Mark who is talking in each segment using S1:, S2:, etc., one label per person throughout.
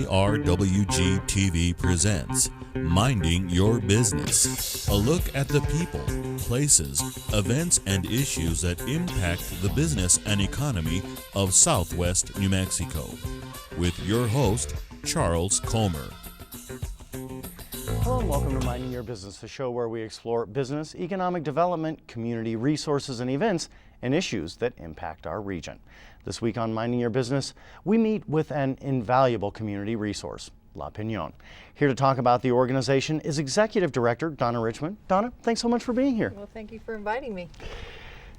S1: KRWG TV presents Minding Your Business, a look at the people, places, events, and issues that impact the business and economy of Southwest New Mexico, with your host, Charles Comer.
S2: Hello and welcome to Minding Your Business, a show where we explore business, economic development, community resources and events, and issues that impact our region. This week on Minding Your Business, we meet with an invaluable community resource, La Piñon. Here to talk about the organization is Executive Director Donna Richmond. Donna, thanks so much for being here.
S3: Well, thank you for inviting me.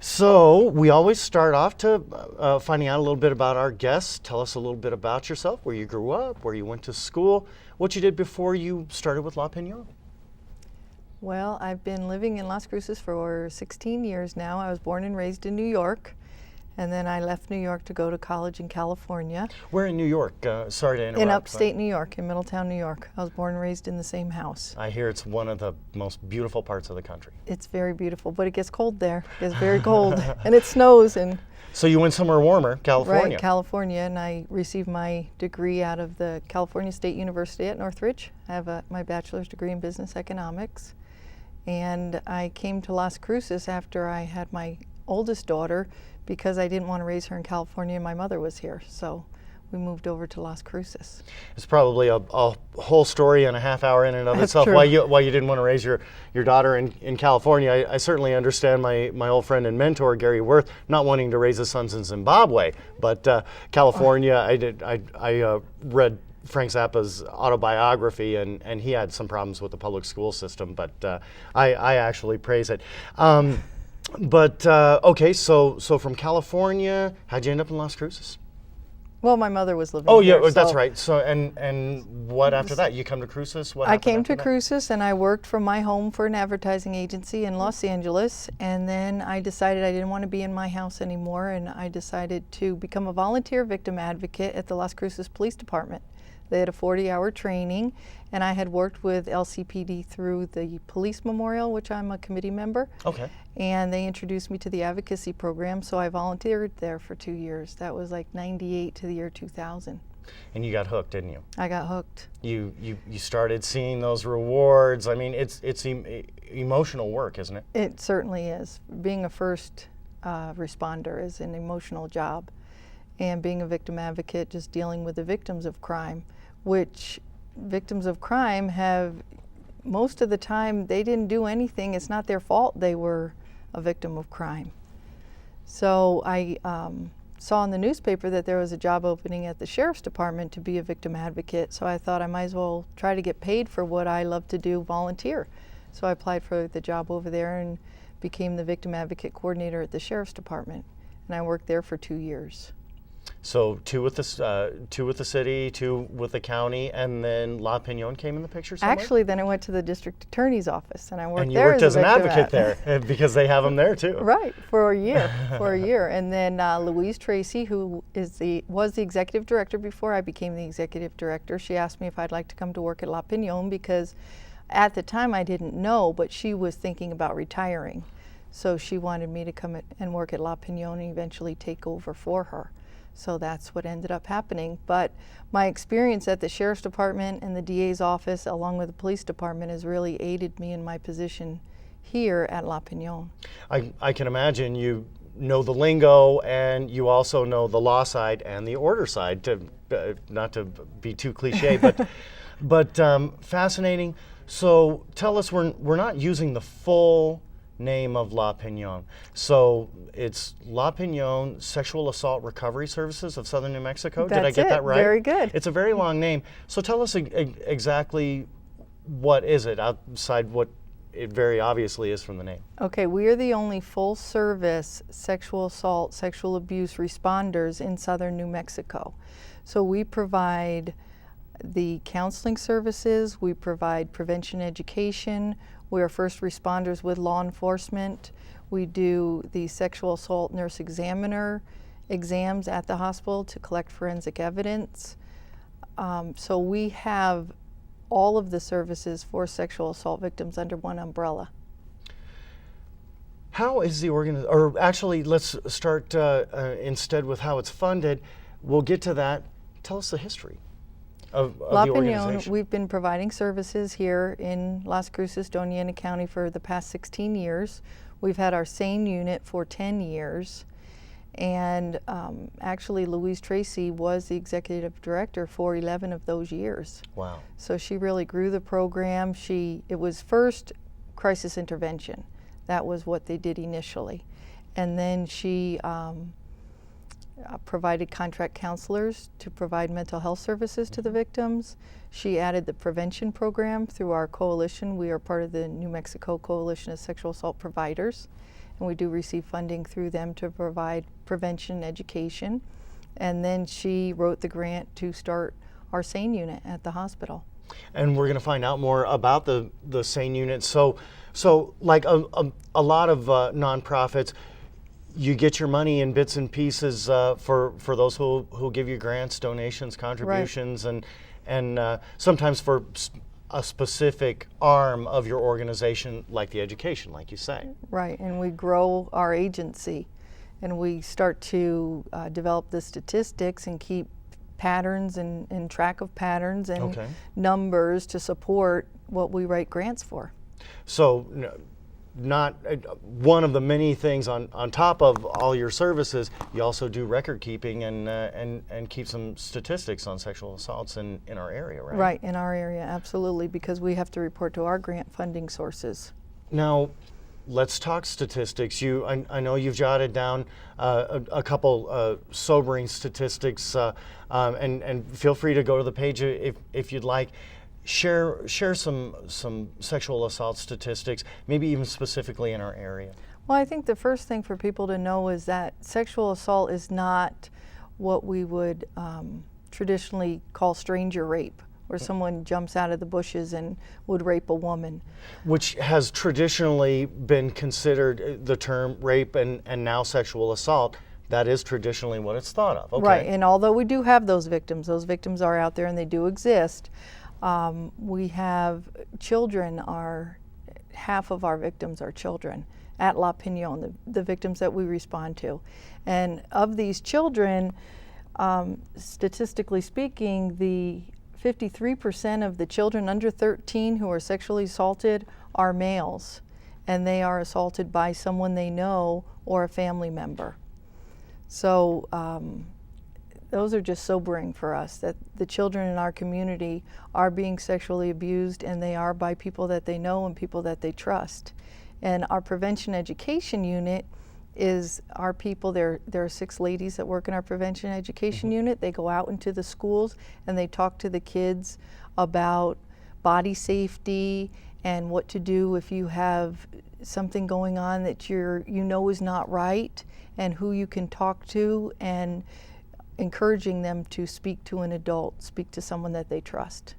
S2: So we always start off to finding out a little bit about our guests. Tell us a little bit about yourself, where you grew up, where you went to school, what you did before you started with La Piñon.
S3: Well, I've been living in Las Cruces for 16 years now. I was born and raised in New York, and then I left New York to go to college in California.
S2: Where in New York? Sorry to interrupt.
S3: In upstate New York, in Middletown, New York. I was born and raised in the same house.
S2: I hear it's one of the most beautiful parts of the country.
S3: It's very beautiful, but it gets cold there. It gets very cold, and it snows. And
S2: so you went somewhere warmer, California.
S3: Right, California, and I received my degree out of the California State University at Northridge. I have my bachelor's degree in business economics. And I came to Las Cruces after I had my oldest daughter because I didn't want to raise her in California and my mother was here. So we moved over to Las Cruces.
S2: It's probably a whole story and a half hour in and of
S3: That's
S2: itself
S3: true.
S2: why you didn't want to raise your daughter in California. I certainly understand my old friend and mentor Gary Worth not wanting to raise his sons in Zimbabwe, but California, I read Frank Zappa's autobiography, and he had some problems with the public school system, but I actually praise it. Okay, so from California, how'd you end up in Las Cruces?
S3: Well, my mother was living
S2: Oh
S3: here.
S2: yeah, that's right. So and what after that? You come to Cruces? What
S3: I
S2: happened
S3: came
S2: after
S3: to
S2: that?
S3: Cruces and I worked from my home for an advertising agency in Los Angeles, and then I decided I didn't want to be in my house anymore, and I decided to become a volunteer victim advocate at the Las Cruces Police Department. They had a 40-hour training, and I had worked with LCPD through the Police Memorial, which I'm a committee member.
S2: Okay.
S3: And they introduced me to the advocacy program, so I volunteered there for 2 years. That was like 98 to the year 2000.
S2: And you got hooked, didn't you?
S3: I got hooked.
S2: You started seeing those rewards. I mean, it's emotional work, isn't it?
S3: It certainly is. Being a first responder is an emotional job. And being a victim advocate, just dealing with the victims of crime, which victims of crime have, most of the time, they didn't do anything. It's not their fault they were a victim of crime. So I saw in the newspaper that there was a job opening at the Sheriff's Department to be a victim advocate, so I thought I might as well try to get paid for what I love to do, volunteer. So I applied for the job over there and became the victim advocate coordinator at the Sheriff's Department, and I worked there for 2 years.
S2: So two with the city, two with the county, and then La Piñon came in the picture somewhere?
S3: Actually, then I went to the district attorney's office, and I worked
S2: and you
S3: there
S2: worked as an
S3: a victim
S2: advocate there because they have them there too.
S3: Right, for a year. And then Louise Tracy, who was the executive director before I became the executive director, she asked me if I'd like to come to work at La Piñon because at the time I didn't know, but she was thinking about retiring. So she wanted me to come and work at La Piñon and eventually take over for her. So that's what ended up happening. But my experience at the Sheriff's Department and the DA's office, along with the police department, has really aided me in my position here at La Piñon.
S2: I can imagine you know the lingo, and you also know the law side and the order side, to not to be too cliche, but fascinating. So tell us, we're not using the full name of La Piñon. So it's La Piñon Sexual Assault Recovery Services of Southern New Mexico. Did I get that right?
S3: Very good.
S2: It's a very long name. So tell us exactly what is it outside what it very obviously is from the name.
S3: Okay, we are the only full service sexual assault, sexual abuse responders in Southern New Mexico. So we provide the counseling services, we provide prevention education, we are first responders with law enforcement. We do the sexual assault nurse examiner exams at the hospital to collect forensic evidence. So we have all of the services for sexual assault victims under one umbrella.
S2: How is the organization, or actually let's start instead with how it's funded. We'll get to that. Tell us the history of
S3: La
S2: the
S3: Piñon,
S2: organization?
S3: we've been providing services here in Las Cruces, Doña Ana County for the past 16 years. We've had our SANE unit for 10 years. And actually, Louise Tracy was the executive director for 11 of those years.
S2: Wow.
S3: So she really grew the program. It was first crisis intervention. That was what they did initially. And then she provided contract counselors to provide mental health services to the victims. She added the prevention program through our coalition. We are part of the New Mexico Coalition of Sexual Assault Providers, and we do receive funding through them to provide prevention education. And then she wrote the grant to start our SANE unit at the hospital.
S2: And we're going to find out more about the SANE unit. So like a lot of nonprofits, you get your money in bits and pieces for those who give you grants, donations, contributions,
S3: Right.
S2: and sometimes for a specific arm of your organization, like the education, like you say.
S3: Right, and we grow our agency, and we start to develop the statistics and keep patterns and track of patterns and
S2: Okay.
S3: numbers to support what we write grants for.
S2: So not one of the many things on top of all your services, you also do record keeping and keep some statistics on sexual assaults in our area, right?
S3: Right, in our area, absolutely, because we have to report to our grant funding sources.
S2: Now, let's talk statistics. I know you've jotted down a couple sobering statistics, and feel free to go to the page if you'd like. Share some sexual assault statistics, maybe even specifically in our area.
S3: Well, I think the first thing for people to know is that sexual assault is not what we would traditionally call stranger rape, where someone jumps out of the bushes and would rape a woman.
S2: Which has traditionally been considered the term rape and now sexual assault. That is traditionally what it's thought of. Okay.
S3: Right, and although we do have those victims are out there and they do exist. We have children, half of our victims are children at La Piñon, the victims that we respond to. And of these children, statistically speaking, the 53% of the children under 13 who are sexually assaulted are males, and they are assaulted by someone they know or a family member. So those are just sobering for us, that the children in our community are being sexually abused, and they are by people that they know and people that they trust. And our prevention education unit is our people. There are 6 ladies that work in our prevention education unit. They go out into the schools and they talk to the kids about body safety and what to do if you have something going on that you know is not right, and who you can talk to, and encouraging them to speak to an adult, speak to someone that they trust.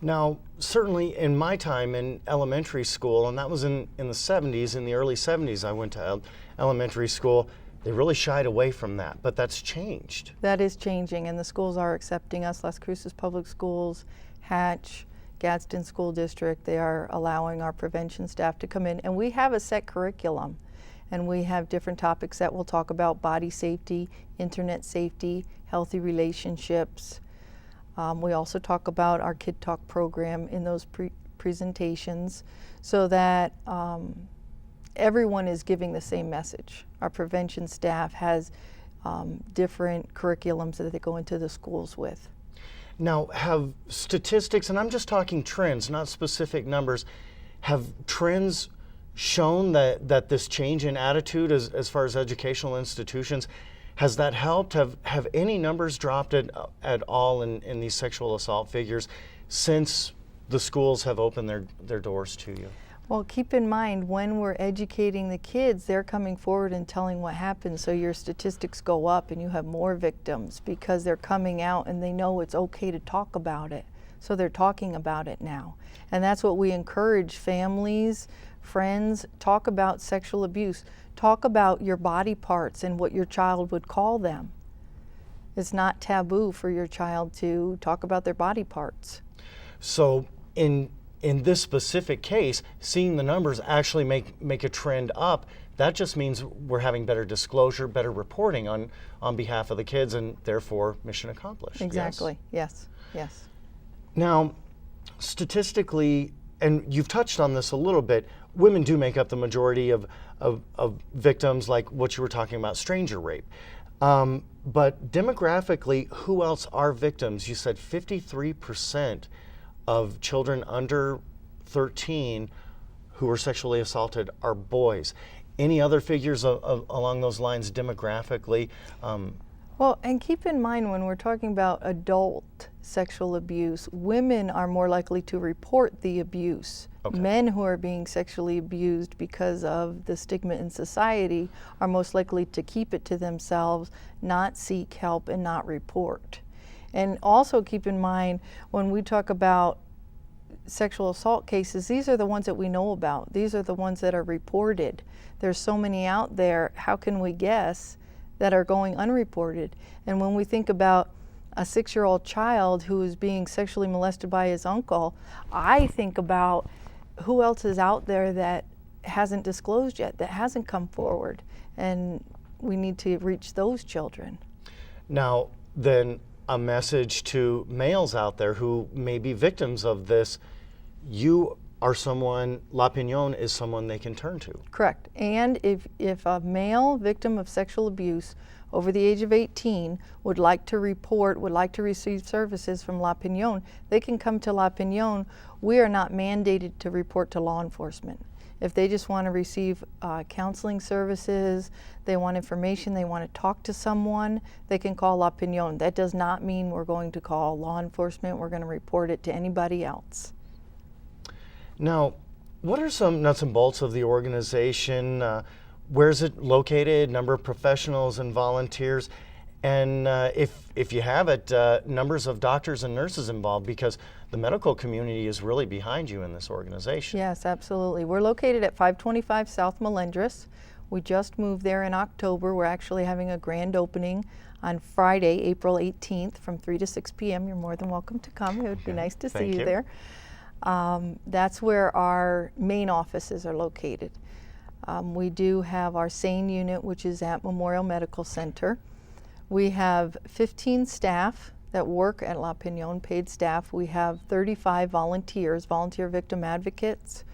S2: Now, certainly in my time in elementary school, and that was in the 70s, in the early 70s I went to elementary school, they really shied away from that, but that's changed.
S3: That is changing, and the schools are accepting us. Las Cruces Public Schools, Hatch, Gadsden School District, they are allowing our prevention staff to come in, and we have a set curriculum. And we have different topics that we'll talk about: body safety, internet safety, healthy relationships. We also talk about our Kid Talk program in those presentations, so that everyone is giving the same message. Our prevention staff has different curriculums that they go into the schools with.
S2: Now, have statistics, and I'm just talking trends, not specific numbers, have trends shown that this change in attitude as far as educational institutions, has that helped? Have any numbers dropped at all in these sexual assault figures since the schools have opened their doors to you?
S3: Well, keep in mind, when we're educating the kids, they're coming forward and telling what happened, so your statistics go up and you have more victims because they're coming out and they know it's okay to talk about it. So they're talking about it now. And that's what we encourage families, friends, talk about sexual abuse. Talk about your body parts and what your child would call them. It's not taboo for your child to talk about their body parts.
S2: So in this specific case, seeing the numbers actually make a trend up, that just means we're having better disclosure, better reporting on behalf of the kids, and therefore mission accomplished.
S3: Exactly, yes, yes.
S2: Now, statistically, and you've touched on this a little bit, women do make up the majority of victims, like what you were talking about, stranger rape. But demographically, who else are victims? You said 53% of children under 13 who were sexually assaulted are boys. Any other figures along those lines demographically?
S3: Well, and keep in mind when we're talking about adult sexual abuse, women are more likely to report the abuse.
S2: Okay.
S3: Men who are being sexually abused because of the stigma in society are most likely to keep it to themselves, not seek help, and not report. And also keep in mind when we talk about sexual assault cases, these are the ones that we know about. These are the ones that are reported. There's so many out there, how can we guess, that are going unreported? And when we think about a 6-year-old child who is being sexually molested by his uncle, I think about who else is out there that hasn't disclosed yet, that hasn't come forward, and we need to reach those children.
S2: Now, then, a message to males out there who may be victims of this: you are someone, La Piñon is someone they can turn to.
S3: Correct. And if a male victim of sexual abuse over the age of 18 would like to report, would like to receive services from La Piñon, they can come to La Piñon. We are not mandated to report to law enforcement. If they just want to receive counseling services, they want information, they want to talk to someone, they can call La Piñon. That does not mean we're going to call law enforcement, we're going to report it to anybody else.
S2: Now, what are some nuts and bolts of the organization? Where is it located? Number of professionals and volunteers? And if you have it, numbers of doctors and nurses involved, because the medical community is really behind you in this organization.
S3: Yes, absolutely. We're located at 525 South Melendres. We just moved there in October. We're actually having a grand opening on Friday, April 18th from 3 to 6 p.m. You're more than welcome to come. It would be nice to see you there. That's where our main offices are located. We do have our SANE unit, which is at Memorial Medical Center. We have 15 staff that work at La Piñon, paid staff. We have 35 volunteers, volunteer victim advocates,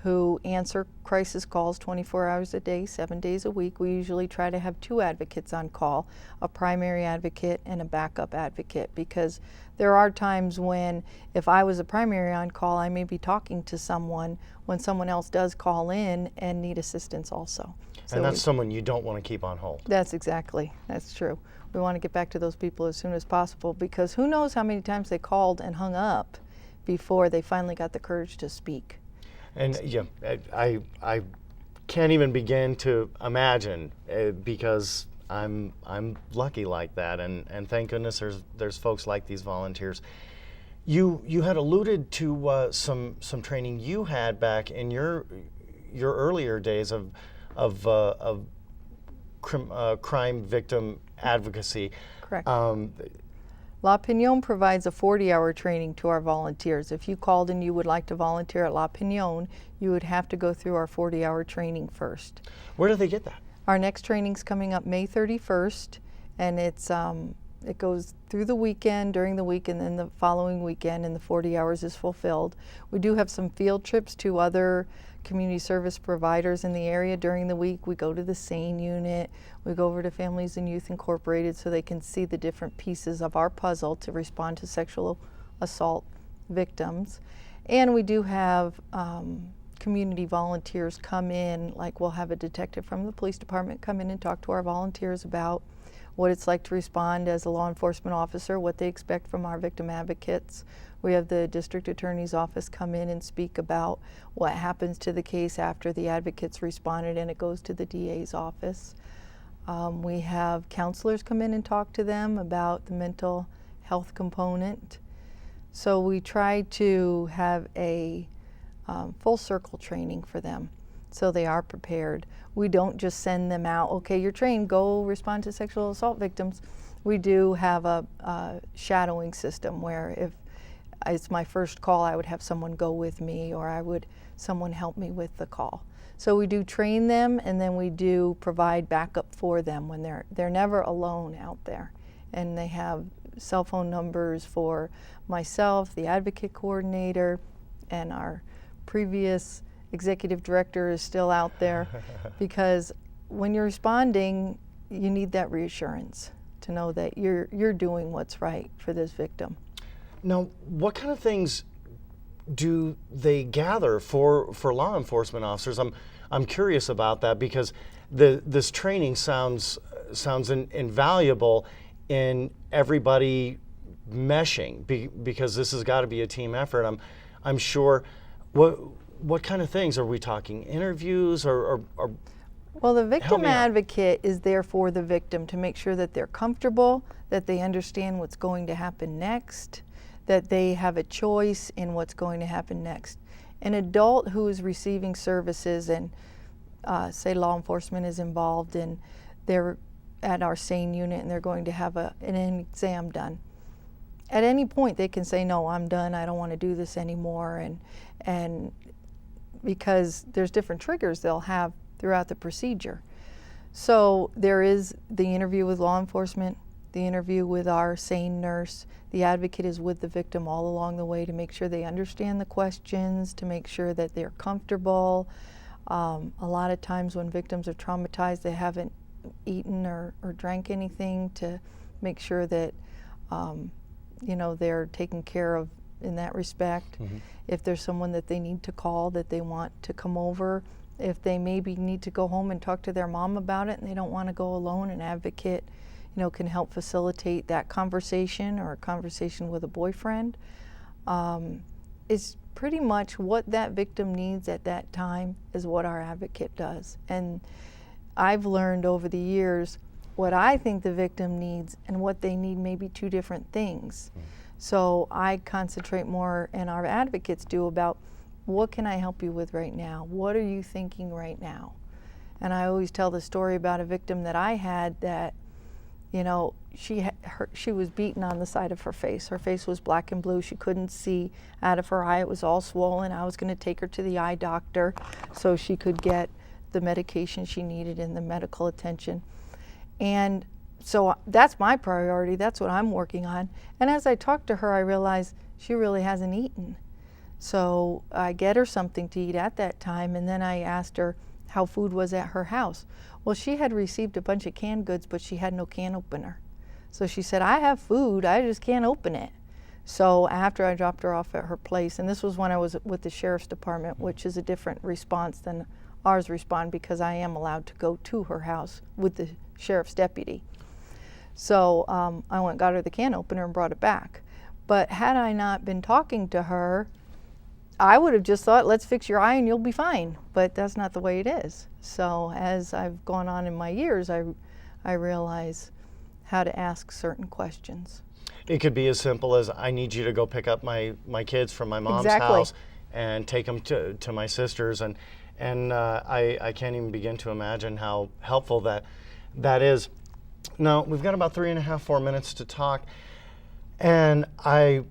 S3: who answer crisis calls 24 hours a day, 7 days a week. We usually try to have 2 advocates on call, a primary advocate and a backup advocate, because there are times when if I was a primary on call, I may be talking to someone when someone else does call in and need assistance also. So
S2: and that's someone you don't want to keep on hold.
S3: That's true. We want to get back to those people as soon as possible, because who knows how many times they called and hung up before they finally got the courage to speak.
S2: And yeah, I can't even begin to imagine, because I'm lucky like that, and thank goodness there's folks like these volunteers. You had alluded to some training you had back in your earlier days of crime victim advocacy.
S3: Correct. La Piñon provides a 40-hour training to our volunteers. If you called and you would like to volunteer at La Piñon, you would have to go through our 40-hour training first.
S2: Where do they get that?
S3: Our next training's coming up May 31st, and it goes through the weekend, during the week, and then the following weekend, and the 40 hours is fulfilled. We do have some field trips to other community service providers in the area during the week. We go to the SANE unit, we go over to Families and Youth Incorporated so they can see the different pieces of our puzzle to respond to sexual assault victims. And we do have community volunteers come in, like we'll have a detective from the police department come in and talk to our volunteers about what it's like to respond as a law enforcement officer, what they expect from our victim advocates. We have the district attorney's office come in and speak about what happens to the case after the advocates responded and it goes to the DA's office. We have counselors come in and talk to them about the mental health component. So we try to have a full circle training for them so they are prepared. We don't just send them out, okay, you're trained, go respond to sexual assault victims. We do have a shadowing system where if it's my first call, I would have someone go with me, or someone help me with the call. So we do train them, and then we do provide backup for them when they're never alone out there, and they have cell phone numbers for myself, the advocate coordinator, and our previous executive director is still out there, because when you're responding, you need that reassurance to know that you're doing what's right for this victim.
S2: Now, what kind of things do they gather for law enforcement officers? I'm curious about that, because this training sounds invaluable in everybody meshing, because this has got to be a team effort. I'm sure. What kind of things are we talking? Interviews or
S3: Well, the victim advocate is there for the victim to make sure that they're comfortable, that they understand what's going to happen next, that they have a choice in what's going to happen next. An adult who is receiving services and say law enforcement is involved and they're at our SANE unit and they're going to have an exam done. At any point they can say, no, I'm done, I don't want to do this anymore, and because there's different triggers they'll have throughout the procedure. So there is the interview with law enforcement, the interview with our SANE nurse. The advocate is with the victim all along the way to make sure they understand the questions, to make sure that they're comfortable. A lot of times when victims are traumatized, they haven't eaten or drank anything, to make sure that they're taken care of in that respect. Mm-hmm. If there's someone that they need to call, that they want to come over, if they maybe need to go home and talk to their mom about it and they don't want to go alone, an advocate can help facilitate that conversation, or a conversation with a boyfriend. It's pretty much what that victim needs at that time is what our advocate does. And I've learned over the years what I think the victim needs and what they need may be two different things. So I concentrate more, and our advocates do, about what can I help you with right now? What are you thinking right now? And I always tell the story about a victim that I had that, she was beaten on the side of her face. Her face was black and blue. She couldn't see out of her eye. It was all swollen. I was going to take her to the eye doctor so she could get the medication she needed and the medical attention. And so that's my priority. That's what I'm working on. And as I talked to her, I realized she really hasn't eaten. So I get her something to eat at that time, and then I asked her how food was at her house. Well, she had received a bunch of canned goods, but she had no can opener. So she said, I have food, I just can't open it. So after I dropped her off at her place, and this was when I was with the Sheriff's Department, which is a different response than ours respond, because I am allowed to go to her house with the sheriff's deputy. So I went and got her the can opener and brought it back. But had I not been talking to her, I would have just thought, let's fix your eye and you'll be fine. But that's not the way it is. So as I've gone on in my years, I realize how to ask certain questions.
S2: It could be as simple as, I need you to go pick up my kids from my mom's
S3: Exactly.
S2: house and take them to my sister's. And I can't even begin to imagine how helpful that is. Now, we've got about 4 minutes to talk, and I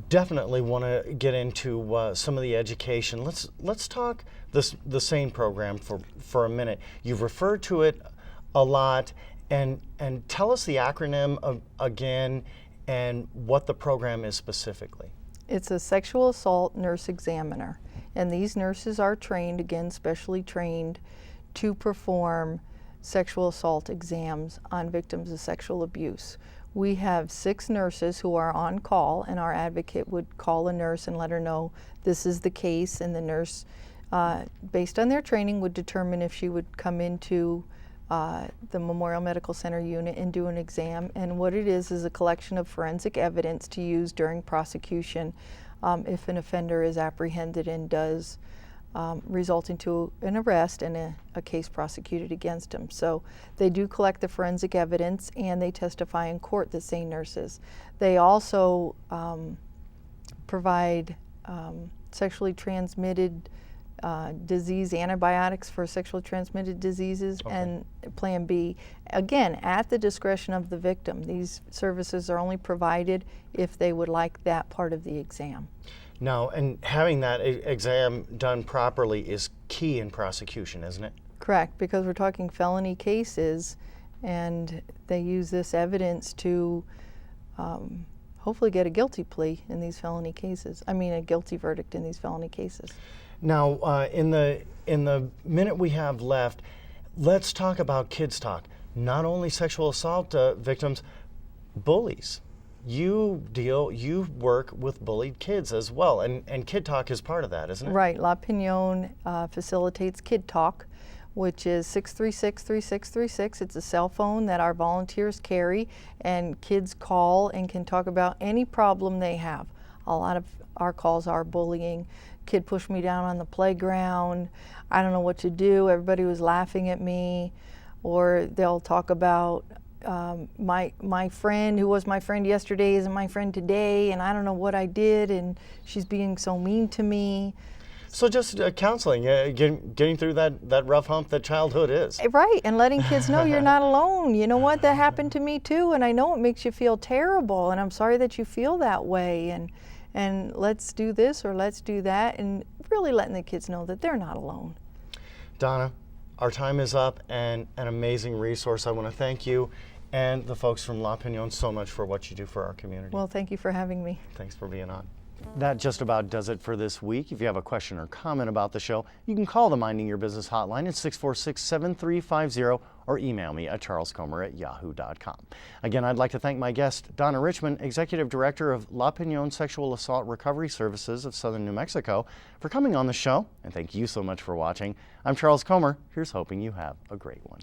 S2: definitely want to get into some of the education. Let's talk the SANE program for a minute. You've referred to it a lot, and tell us the acronym again and what the program is specifically.
S3: It's a sexual assault nurse examiner, and these nurses are trained, again, specially trained, to perform sexual assault exams on victims of sexual abuse. We have 6 nurses who are on call, and our advocate would call a nurse and let her know this is the case, and the nurse, based on their training, would determine if she would come into the Memorial Medical Center unit and do an exam. And what it is a collection of forensic evidence to use during prosecution if an offender is apprehended and does result into an arrest and a case prosecuted against them. So they do collect the forensic evidence, and they testify in court, the SANE nurses. They also provide sexually transmitted disease antibiotics for sexually transmitted diseases. Okay. And Plan B, again, at the discretion of the victim. These services are only provided if they would like that part of the exam.
S2: Now, and having that exam done properly is key in prosecution, isn't it?
S3: Correct, because we're talking felony cases, and they use this evidence to hopefully get a guilty plea in these felony cases. I mean, a guilty verdict in these felony cases.
S2: Now, in the minute we have left, let's talk about Kids Talk. Not only sexual assault victims, bullies. You work with bullied kids as well, and Kid Talk is part of that, isn't it?
S3: Right. La Piñon facilitates Kid Talk, which is 636-3636. It's a cell phone that our volunteers carry, and kids call and can talk about any problem they have. A lot of our calls are bullying. Kid pushed me down on the playground. I don't know what to do. Everybody was laughing at me. Or they'll talk about my friend who was my friend yesterday isn't my friend today, and I don't know what I did, and she's being so mean to me.
S2: So just counseling, getting through that rough hump that childhood is.
S3: Right, and letting kids know you're not alone. You know what, that happened to me too, and I know it makes you feel terrible, and I'm sorry that you feel that way, and let's do this or let's do that, and really letting the kids know that they're not alone.
S2: Donna, our time is up, and an amazing resource. I want to thank you and the folks from La Piñon so much for what you do for our community.
S3: Well, thank you for having me.
S2: Thanks for being on. That just about does it for this week. If you have a question or comment about the show, you can call the Minding Your Business hotline at 646-7350 or email me at charlescomer@yahoo.com. Again, I'd like to thank my guest, Donna Richmond, Executive Director of La Piñon Sexual Assault Recovery Services of Southern New Mexico, for coming on the show, and thank you so much for watching. I'm Charles Comer. Here's hoping you have a great one.